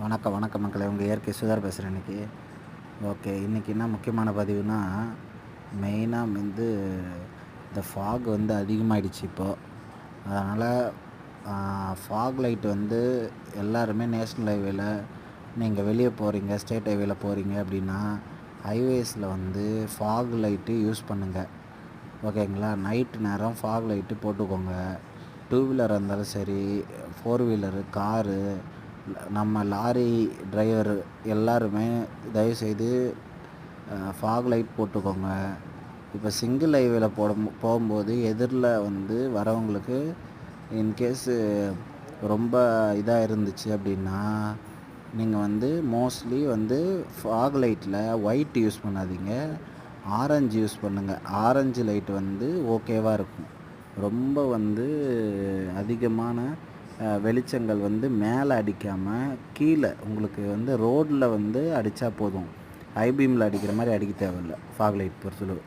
வணக்கம் வணக்கம் மக்களே. உங்கள் இயற்கை சுதார் பேசுகிறேன் இன்றைக்கி. ஓகே, இன்றைக்கி என்ன முக்கியமான பதிவுனா, மெயினாக இந்த ஃபாக் அதிகமாகிடுச்சு இப்போது. அதனால் ஃபாக் லைட் எல்லாருமே நேஷ்னல் ஹைவேல நீங்கள் வெளியே போகிறீங்க, ஸ்டேட் ஹைவேல போகிறீங்க அப்படின்னா ஹைவேஸில் ஃபாக் லைட்டு யூஸ் பண்ணுங்கள். ஓகேங்களா? நைட்டு நேரம் ஃபாக் லைட்டு போட்டுக்கோங்க. டூ வீலராக இருந்தாலும் சரி, ஃபோர் வீலரு, காரு, நம்ம லாரி டிரைவர் எல்லாருமே தயவுசெய்து ஃபாக் லைட் போட்டுக்கோங்க. இப்போ சிங்கிள் ஹைவேல போகும்போது எதிரில் வரவங்களுக்கு இன்கேஸு ரொம்ப இதாக இருந்துச்சு அப்படின்னா, நீங்கள் மோஸ்ட்லி ஃபாக் லைட்டில் ஒயிட் யூஸ் பண்ணாதீங்க, ஆரஞ்சு யூஸ் பண்ணுங்கள். ஆரஞ்சு லைட்டு ஓகேவாக இருக்கும். ரொம்ப அதிகமான வெளிச்சங்கள் மேலே அடிக்காமல் கீழே உங்களுக்கு ரோட்டில் அடித்தா போதும். ஐபீமில் அடிக்கிற மாதிரி அடிக்க தேவையில்லை ஃபாக் லைட் பொறுத்தளவு.